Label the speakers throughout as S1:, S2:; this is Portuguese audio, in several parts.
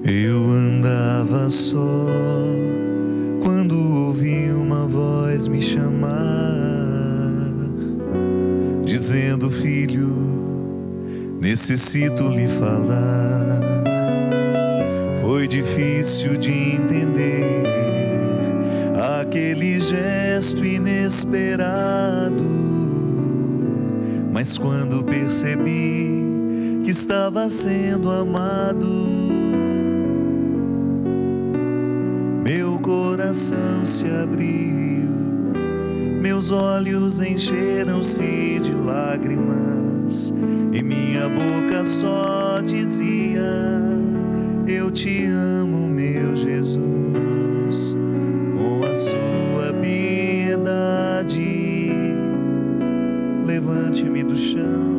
S1: Eu andava só quando ouvi uma voz me chamar, dizendo: filho, necessito lhe falar. Foi difícil de entender aquele gesto inesperado, mas quando percebi que estava sendo amado, meu coração se abriu, meus olhos encheram-se de lágrimas e minha boca só dizia: eu te amo, meu Jesus, com a sua piedade. Levante-me do chão,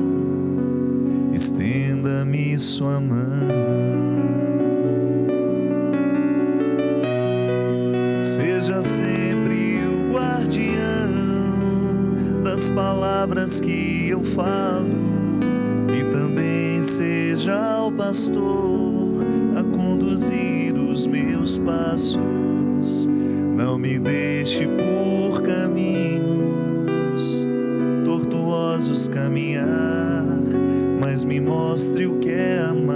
S1: estenda-me sua mão. Seja sempre o guardião das palavras que eu falo, e também seja o pastor a conduzir os meus passos. Não me deixe por caminhos tortuosos caminhar, mas me mostre o que é amar.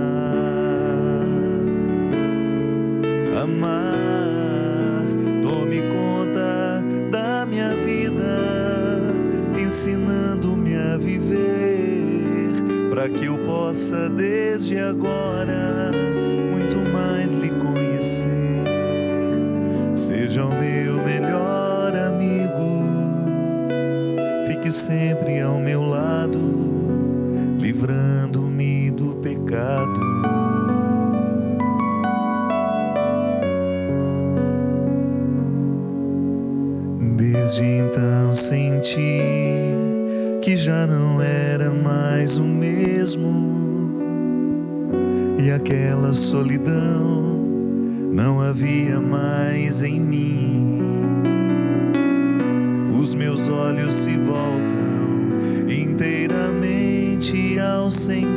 S1: Amar, tome conta da minha vida, ensinando-me a viver, para que eu possa desde agora muito mais lhe conhecer. Seja o meu melhor amigo, fique sempre ao meu lado, livrando-me do pecado. Desde então senti que já não era mais o mesmo, e aquela solidão não havia mais em mim. Os meus olhos se voltam inteiramente ao Senhor,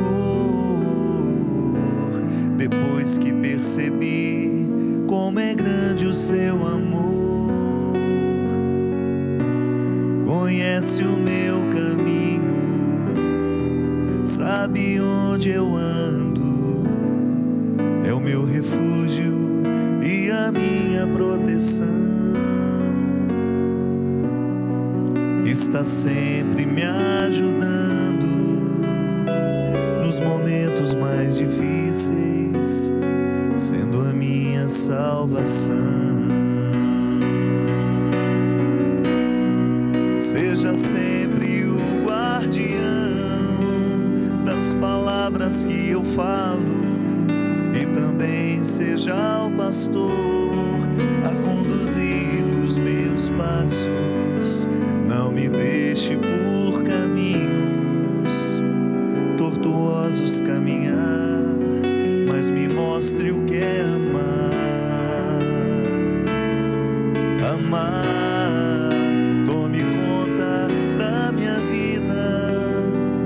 S1: depois que percebi como é grande o seu amor. Conhece o meu caminho, sabe onde eu ando, é o meu refúgio e a minha proteção. Está sempre me ajudando nos momentos mais difíceis, sendo a minha salvação. Seja sempre o guardião das palavras que eu falo, e também seja o pastor a conduzir os meus passos. Não me deixe por caminhos tortuosos caminhar, mas me mostre o que é amar. Amar, tome conta da minha vida,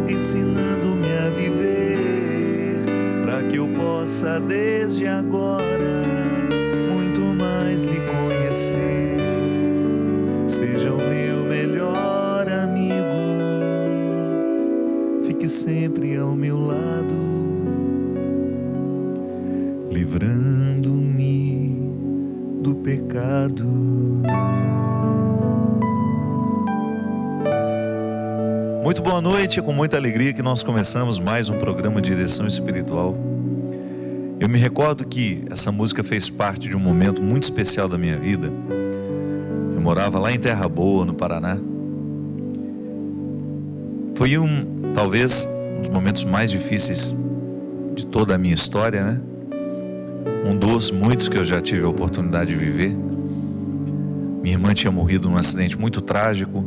S1: ensinando-me a viver, para que eu possa desde agora muito mais lhe conhecer. Seja o meu melhor amigo, fique sempre ao meu lado, livrando-me do pecado. Muito boa noite, é com muita alegria que nós começamos mais um programa de Direção Espiritual. Eu me recordo que essa música fez parte de um momento muito especial da minha vida. Eu morava lá em Terra Boa, no Paraná. Foi talvez um dos momentos mais difíceis de toda a minha história, né? Um dos muitos que eu já tive a oportunidade de viver. Minha irmã tinha morrido num acidente muito trágico.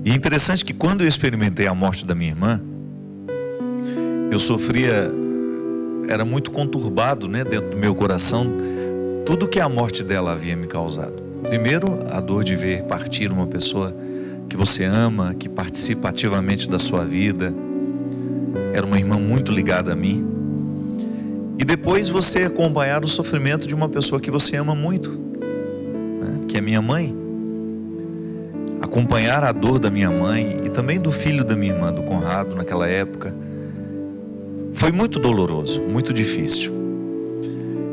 S1: E é interessante que quando eu experimentei a morte da minha irmã, eu sofria, era muito conturbado, né, dentro do meu coração, tudo que a morte dela havia me causado. Primeiro, a dor de ver partir uma pessoa que você ama, que participa ativamente da sua vida. Era uma irmã muito ligada a mim. E depois você acompanhar o sofrimento de uma pessoa que você ama muito, né? Que é minha mãe. Acompanhar a dor da minha mãe e também do filho da minha irmã, do Conrado, naquela época, foi muito doloroso, muito difícil.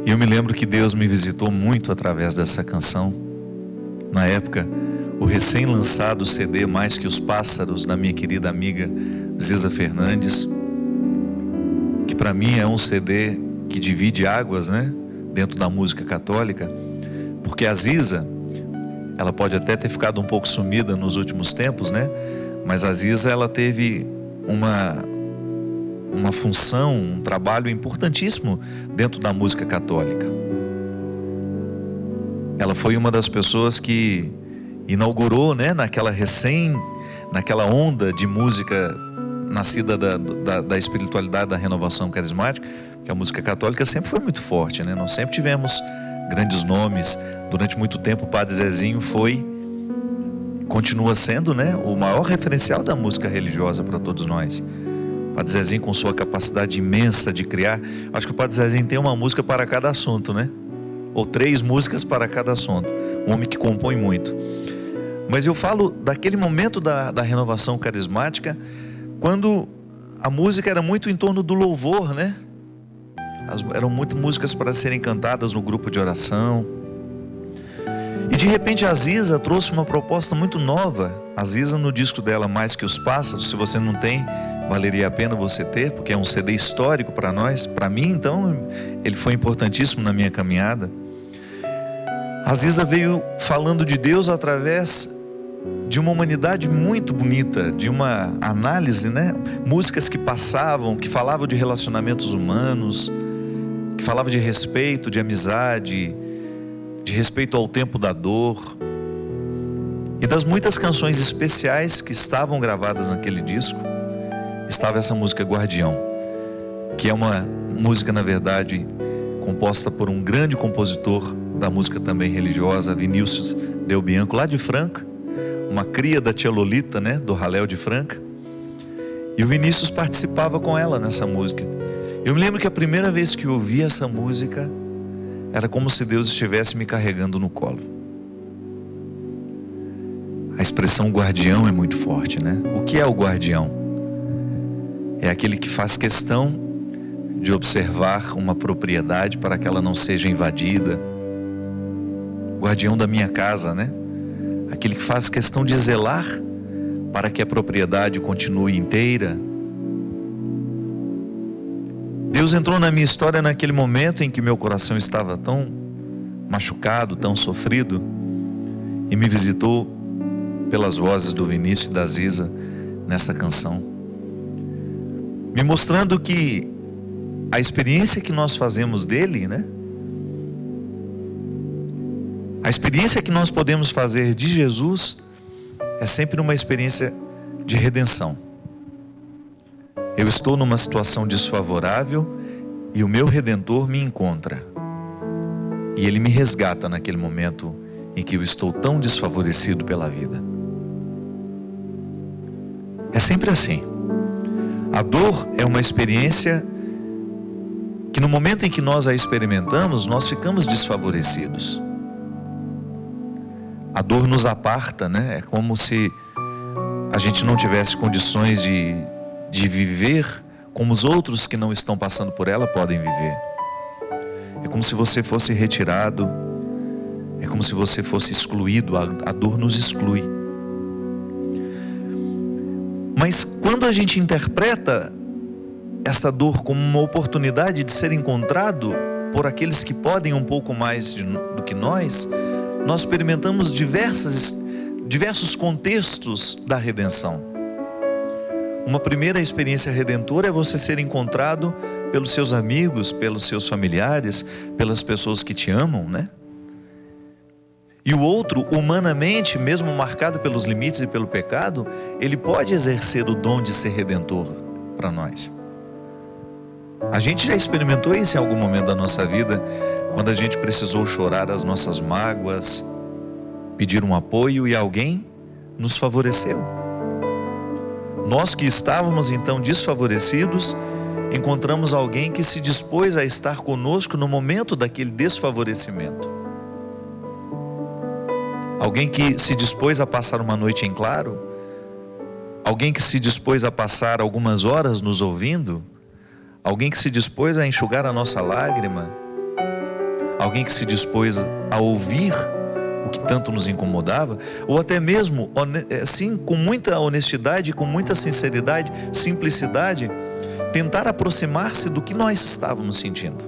S1: E eu me lembro que Deus me visitou muito através dessa canção. Na época, o recém-lançado CD Mais Que os Pássaros, da minha querida amiga Ziza Fernandes, que para mim é um CD que divide águas, né, dentro da música católica, porque a Ziza, ela pode até ter ficado um pouco sumida nos últimos tempos, né, mas a Ziza, ela teve uma função, um trabalho importantíssimo dentro da música católica. Ela foi uma das pessoas que inaugurou, né, naquela onda de música nascida da espiritualidade da renovação carismática, que a música católica sempre foi muito forte, né? Nós sempre tivemos grandes nomes. Durante muito tempo o Padre Zezinho continua sendo, né, o maior referencial da música religiosa para todos nós. O Padre Zezinho, com sua capacidade imensa de criar, acho que o Padre Zezinho tem uma música para cada assunto, né? Ou 3 músicas para cada assunto. Um homem que compõe muito. Mas eu falo daquele momento da renovação carismática, quando a música era muito em torno do louvor, né? Eram muitas músicas para serem cantadas no grupo de oração. E de repente a Ziza trouxe uma proposta muito nova. A Ziza, no disco dela Mais Que os Pássaros, se você não tem, valeria a pena você ter, porque é um CD histórico para nós. Para mim, então, ele foi importantíssimo na minha caminhada. A Ziza veio falando de Deus através de uma humanidade muito bonita, de uma análise, né? Músicas que passavam, que falavam de relacionamentos humanos, que falavam de respeito, de amizade, de respeito ao tempo da dor. E das muitas canções especiais que estavam gravadas naquele disco, estava essa música Guardião, que é uma música, na verdade, composta por um grande compositor da música também religiosa, Vinícius Del Bianco, lá de Franca, uma cria da tia Lolita, né, do Raléu de Franca. E o Vinícius participava com ela nessa música. Eu me lembro que a primeira vez que eu ouvi essa música, era como se Deus estivesse me carregando no colo. A expressão guardião é muito forte, né? O que é o guardião? É aquele que faz questão de observar uma propriedade para que ela não seja invadida. Guardião da minha casa, né? Aquele que faz questão de zelar para que a propriedade continue inteira. Deus entrou na minha história naquele momento em que meu coração estava tão machucado, tão sofrido, e me visitou pelas vozes do Vinícius e da Ziza nessa canção, me mostrando que a experiência que nós fazemos dele, né? A experiência que nós podemos fazer de Jesus é sempre uma experiência de redenção. Eu estou numa situação desfavorável e o meu Redentor me encontra. E Ele me resgata naquele momento em que eu estou tão desfavorecido pela vida. É sempre assim. A dor é uma experiência que no momento em que nós a experimentamos, nós ficamos desfavorecidos. A dor nos aparta, né? É como se a gente não tivesse condições de viver como os outros que não estão passando por ela podem viver. É como se você fosse retirado, é como se você fosse excluído, a dor nos exclui. Mas quando a gente interpreta esta dor como uma oportunidade de ser encontrado por aqueles que podem um pouco mais do que nós experimentamos diversos contextos da redenção. Uma primeira experiência redentora é você ser encontrado pelos seus amigos, pelos seus familiares, pelas pessoas que te amam, né? E o outro, humanamente, mesmo marcado pelos limites e pelo pecado, ele pode exercer o dom de ser redentor para nós. A gente já experimentou isso em algum momento da nossa vida, quando a gente precisou chorar as nossas mágoas, pedir um apoio e alguém nos favoreceu. Nós que estávamos então desfavorecidos, encontramos alguém que se dispôs a estar conosco no momento daquele desfavorecimento. Alguém que se dispôs a passar uma noite em claro, alguém que se dispôs a passar algumas horas nos ouvindo, alguém que se dispôs a enxugar a nossa lágrima, alguém que se dispôs a ouvir o que tanto nos incomodava, ou até mesmo, assim, com muita honestidade, com muita sinceridade, simplicidade, tentar aproximar-se do que nós estávamos sentindo.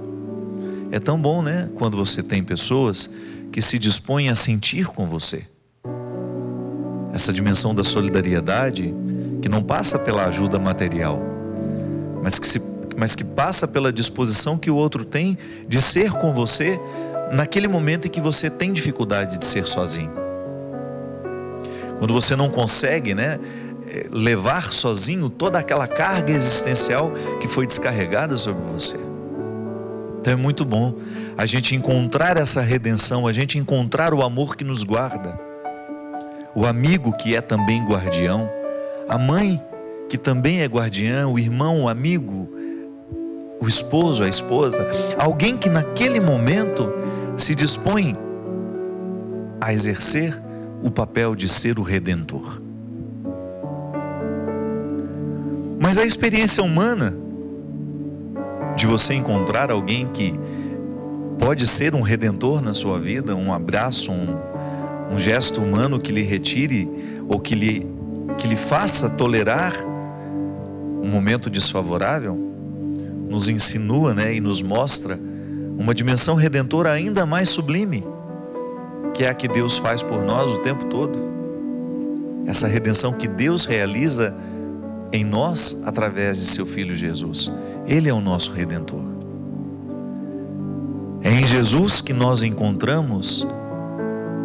S1: É tão bom, né? Quando você tem pessoas que se dispõem a sentir com você. Essa dimensão da solidariedade, que não passa pela ajuda material, mas que passa pela disposição que o outro tem de ser com você naquele momento em que você tem dificuldade de ser sozinho. Quando você não consegue, né, levar sozinho toda aquela carga existencial que foi descarregada sobre você. Então é muito bom a gente encontrar essa redenção, a gente encontrar o amor que nos guarda, o amigo que é também guardião, a mãe que também é guardiã, o irmão, o amigo, o esposo, a esposa, alguém que naquele momento se dispõe a exercer o papel de ser o redentor. Mas a experiência humana de você encontrar alguém que pode ser um redentor na sua vida, um abraço, um gesto humano que lhe retire ou que lhe faça tolerar um momento desfavorável, nos insinua, né, e nos mostra uma dimensão redentora ainda mais sublime, que é a que Deus faz por nós o tempo todo. Essa redenção que Deus realiza em nós através de seu Filho Jesus. Ele é o nosso Redentor. É em Jesus que nós encontramos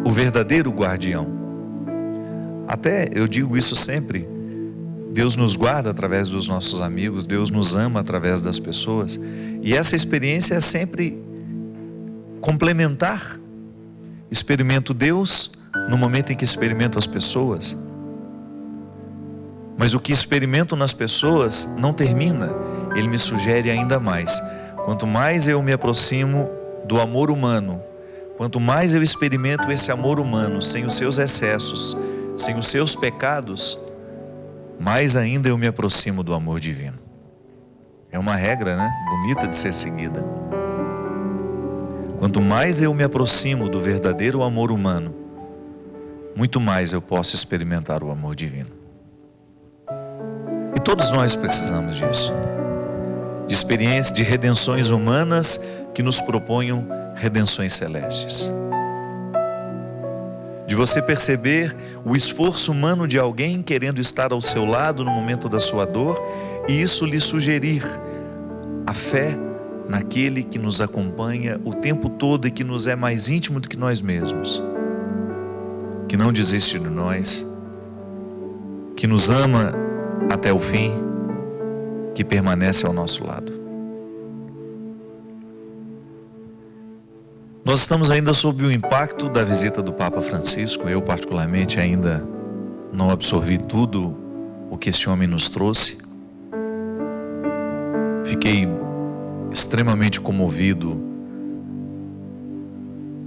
S1: o verdadeiro guardião. Até eu digo isso sempre, Deus nos guarda através dos nossos amigos, Deus nos ama através das pessoas, e essa experiência é sempre complementar. Experimento Deus no momento em que experimento as pessoas, mas o que experimento nas pessoas não termina, ele me sugere ainda mais. Quanto mais eu me aproximo do amor humano, quanto mais eu experimento esse amor humano, sem os seus excessos, sem os seus pecados, mais ainda eu me aproximo do amor divino. É uma regra, né? Bonita de ser seguida. Quanto mais eu me aproximo do verdadeiro amor humano, muito mais eu posso experimentar o amor divino. E todos nós precisamos disso. De experiências, de redenções humanas que nos proponham redenções celestes. De você perceber o esforço humano de alguém querendo estar ao seu lado no momento da sua dor, e isso lhe sugerir a fé naquele que nos acompanha o tempo todo e que nos é mais íntimo do que nós mesmos, que não desiste de nós, que nos ama até o fim, que permanece ao nosso lado. Nós estamos ainda sob o impacto da visita do Papa Francisco. Eu particularmente ainda não absorvi tudo o que esse homem nos trouxe. Fiquei extremamente comovido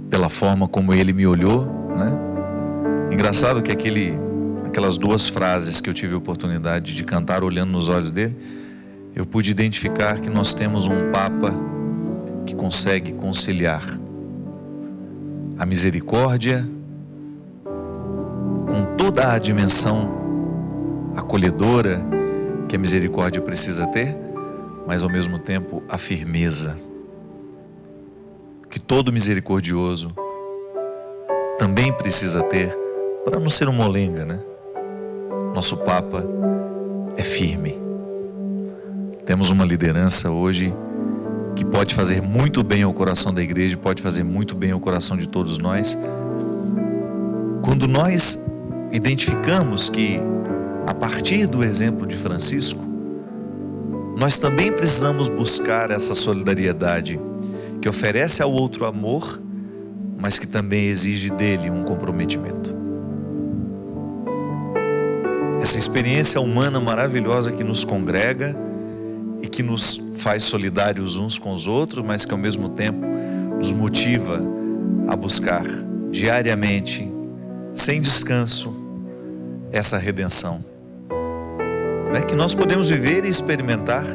S1: pela forma como ele me olhou, né? Engraçado que aquelas duas frases que eu tive a oportunidade de cantar olhando nos olhos dele, eu pude identificar que nós temos um Papa que consegue conciliar a misericórdia com toda a dimensão acolhedora que a misericórdia precisa ter, mas ao mesmo tempo a firmeza que todo misericordioso também precisa ter para não ser um molenga, né? Nosso Papa é firme. Temos uma liderança hoje que pode fazer muito bem ao coração da igreja, pode fazer muito bem ao coração de todos nós. Quando nós identificamos que, a partir do exemplo de Francisco, nós também precisamos buscar essa solidariedade que oferece ao outro amor, mas que também exige dele um comprometimento. Essa experiência humana maravilhosa que nos congrega e que nos faz solidários uns com os outros, mas que ao mesmo tempo nos motiva a buscar diariamente, sem descanso, essa redenção, que nós podemos viver e experimentar,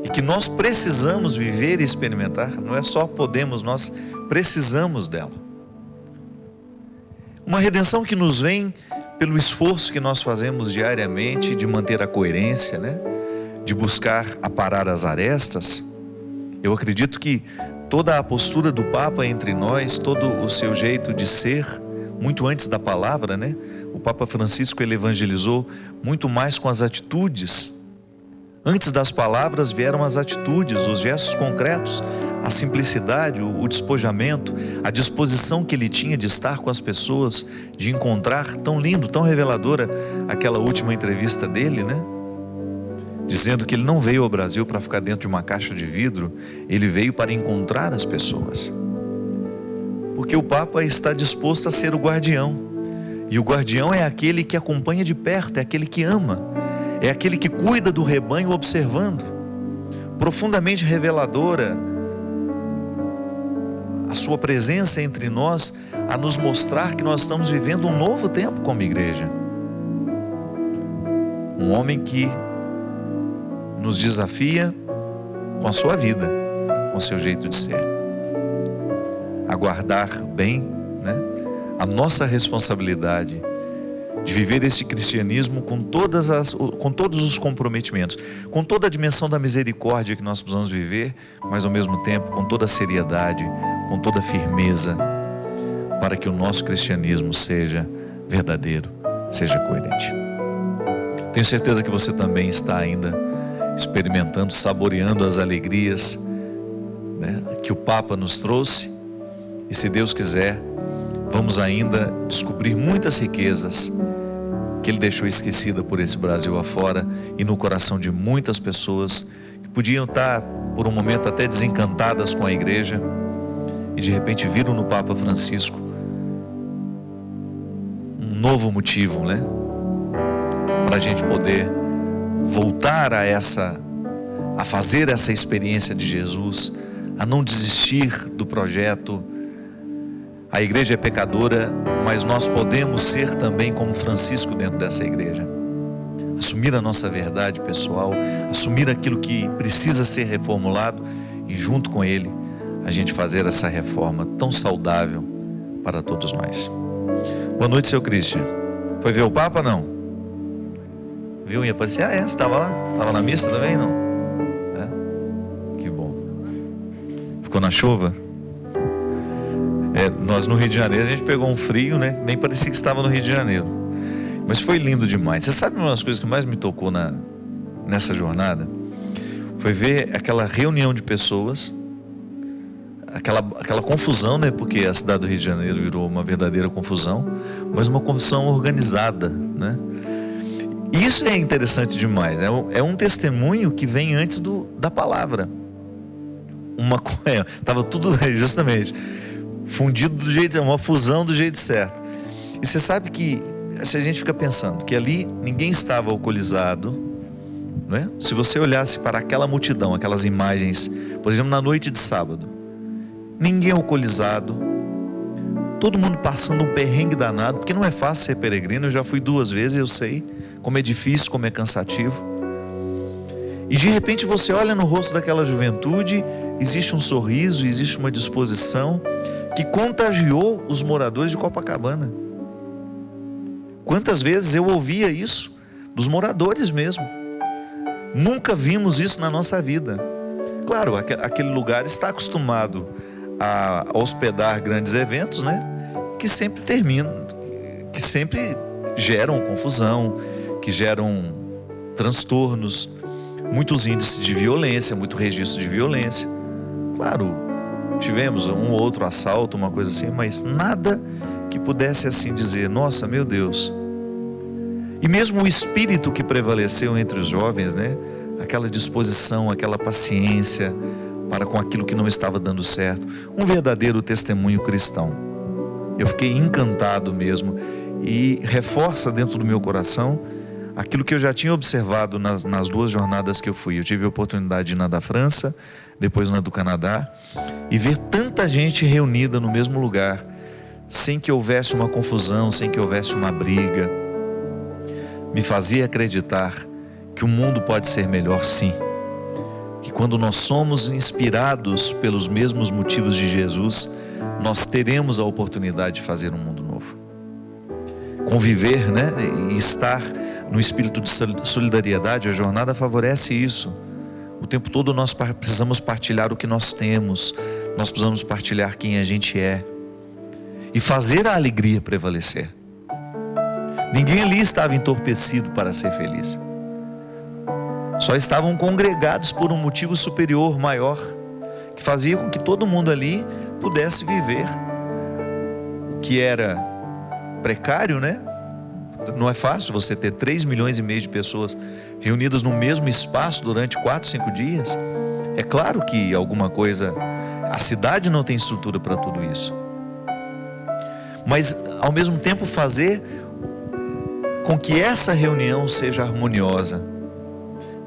S1: e que nós precisamos viver e experimentar. Não é só podemos, nós precisamos dela. Uma redenção que nos vem pelo esforço que nós fazemos diariamente de manter a coerência, de buscar aparar as arestas. Eu acredito que toda a postura do Papa entre nós, todo o seu jeito de ser, muito antes da palavra, o Papa Francisco, ele evangelizou muito mais com as atitudes. Antes das palavras vieram as atitudes, os gestos concretos, a simplicidade, o despojamento, a disposição que ele tinha de estar com as pessoas, de encontrar. Tão lindo, tão reveladora aquela última entrevista dele, dizendo que ele não veio ao Brasil para ficar dentro de uma caixa de vidro, ele veio para encontrar as pessoas. Porque o Papa está disposto a ser o guardião, e o guardião é aquele que acompanha de perto, é aquele que ama, é aquele que cuida do rebanho observando. Profundamente reveladora a sua presença entre nós, a nos mostrar que nós estamos vivendo um novo tempo como igreja. Um homem que nos desafia com a sua vida, com o seu jeito de ser, a guardar bem, a nossa responsabilidade de viver esse cristianismo com todos os comprometimentos, com toda a dimensão da misericórdia que nós precisamos viver, mas ao mesmo tempo com toda a seriedade, com toda a firmeza, para que o nosso cristianismo seja verdadeiro, seja coerente. Tenho certeza que você também está ainda experimentando, saboreando as alegrias, que o Papa nos trouxe, e se Deus quiser, vamos ainda descobrir muitas riquezas que Ele deixou esquecida por esse Brasil afora e no coração de muitas pessoas que podiam estar por um momento até desencantadas com a igreja e de repente viram no Papa Francisco um novo motivo, para a gente poder voltar a fazer essa experiência de Jesus, a não desistir do projeto. A igreja é pecadora, mas nós podemos ser também como Francisco dentro dessa igreja. Assumir a nossa verdade pessoal, assumir aquilo que precisa ser reformulado e junto com ele, a gente fazer essa reforma tão saudável para todos nós. Boa noite, seu Christian. Foi ver o Papa, não? Viu? Ia aparecer? Você estava lá? Estava na missa também, não? Que bom. Ficou na chuva? Nós no Rio de Janeiro, a gente pegou um frio, nem parecia que estava no Rio de Janeiro. Mas foi lindo demais. Você sabe uma das coisas que mais me tocou nessa jornada? Foi ver aquela reunião de pessoas, aquela confusão, Porque a cidade do Rio de Janeiro virou uma verdadeira confusão, mas uma confusão organizada, Isso é interessante demais. É um testemunho que vem antes da palavra. Estava tudo justamente fundido do jeito, uma fusão do jeito certo. E você sabe que se a gente fica pensando que ali ninguém estava alcoolizado, Se você olhasse para aquela multidão, aquelas imagens, por exemplo, na noite de sábado, ninguém alcoolizado, todo mundo passando um perrengue danado, porque não é fácil ser peregrino. Eu já fui 2 vezes, eu sei como é difícil, como é cansativo. E de repente você olha no rosto daquela juventude, existe um sorriso, existe uma disposição que contagiou os moradores de Copacabana. Quantas vezes eu ouvia isso dos moradores mesmo. Nunca vimos isso na nossa vida. Claro, aquele lugar está acostumado a hospedar grandes eventos, que sempre que sempre geram confusão, que geram transtornos, muitos índices de violência, muito registro de violência. Claro, tivemos um ou outro assalto, uma coisa assim, mas nada que pudesse assim dizer, nossa, meu Deus. E mesmo o espírito que prevaleceu entre os jovens, aquela disposição, aquela paciência para com aquilo que não estava dando certo, um verdadeiro testemunho cristão. Eu fiquei encantado mesmo, e reforça dentro do meu coração aquilo que eu já tinha observado nas 2 jornadas que eu fui. Eu tive a oportunidade de ir na da França, depois na do Canadá, e ver tanta gente reunida no mesmo lugar, sem que houvesse uma confusão, sem que houvesse uma briga, me fazia acreditar que o mundo pode ser melhor, sim. Que quando nós somos inspirados pelos mesmos motivos de Jesus, nós teremos a oportunidade de fazer um mundo novo. Conviver, né? E estar no espírito de solidariedade, a jornada favorece isso. O tempo todo nós precisamos partilhar o que nós temos, nós precisamos partilhar quem a gente é e fazer a alegria prevalecer. Ninguém ali estava entorpecido para ser feliz. Só estavam congregados por um motivo superior, maior, que fazia com que todo mundo ali pudesse viver. O que era precário, né? Não é fácil você ter 3,5 milhões de pessoas reunidas no mesmo espaço durante 4, 5 dias. É claro que alguma coisa, a cidade não tem estrutura para tudo isso. Mas, ao mesmo tempo, fazer com que essa reunião seja harmoniosa.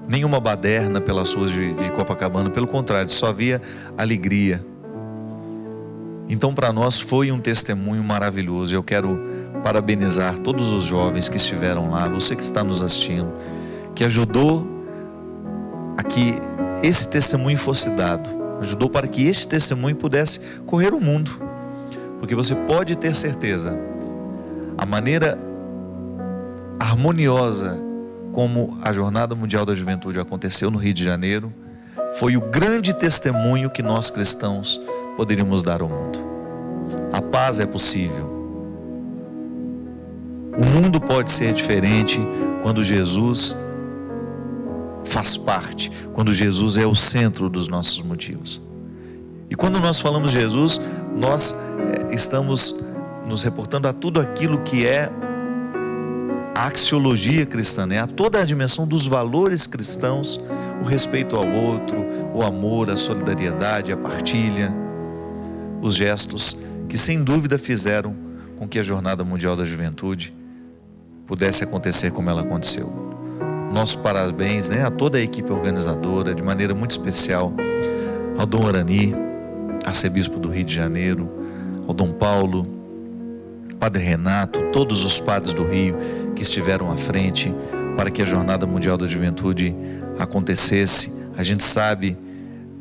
S1: Nenhuma baderna pelas ruas de Copacabana, pelo contrário, só havia alegria. Então, para nós foi um testemunho maravilhoso. Eu quero parabenizar todos os jovens que estiveram lá, você que está nos assistindo, que ajudou a que esse testemunho fosse dado, ajudou para que esse testemunho pudesse correr o mundo, porque você pode ter certeza, a maneira harmoniosa como a Jornada Mundial da Juventude aconteceu no Rio de Janeiro, foi o grande testemunho que nós cristãos poderíamos dar ao mundo. A paz é possível. O mundo pode ser diferente quando Jesus faz parte, quando Jesus é o centro dos nossos motivos. E quando nós falamos de Jesus, nós estamos nos reportando a tudo aquilo que é a axiologia cristã, né? A toda a dimensão dos valores cristãos, o respeito ao outro, o amor, a solidariedade, a partilha, os gestos que sem dúvida fizeram com que a Jornada Mundial da Juventude pudesse acontecer como ela aconteceu. Nossos parabéns, né, a toda a equipe organizadora, de maneira muito especial ao Dom Arani, arcebispo do Rio de Janeiro, ao Dom Paulo, Padre Renato, todos os padres do Rio que estiveram à frente para que a Jornada Mundial da Juventude acontecesse. A gente sabe,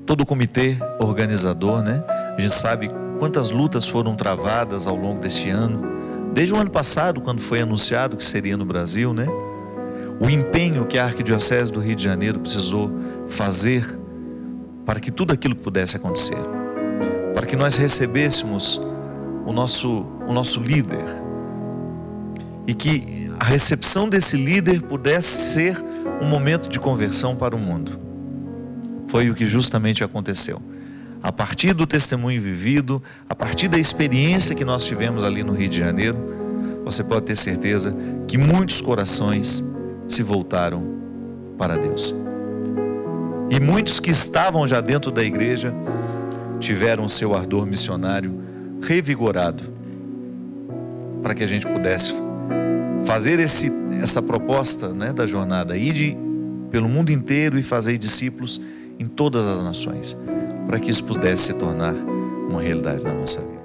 S1: todo o comitê organizador, né? A gente sabe quantas lutas foram travadas ao longo deste ano, desde o ano passado, quando foi anunciado que seria no Brasil, né? O empenho que a Arquidiocese do Rio de Janeiro precisou fazer para que tudo aquilo pudesse acontecer, para que nós recebêssemos o nosso líder e que a recepção desse líder pudesse ser um momento de conversão para o mundo. Foi o que justamente aconteceu. A partir do testemunho vivido, a partir da experiência que nós tivemos ali no Rio de Janeiro, você pode ter certeza que muitos corações se voltaram para Deus. E muitos que estavam já dentro da igreja tiveram o seu ardor missionário revigorado, para que a gente pudesse fazer essa proposta, né, da jornada, ir pelo mundo inteiro e fazer discípulos em todas as nações, para que isso pudesse se tornar uma realidade na nossa vida.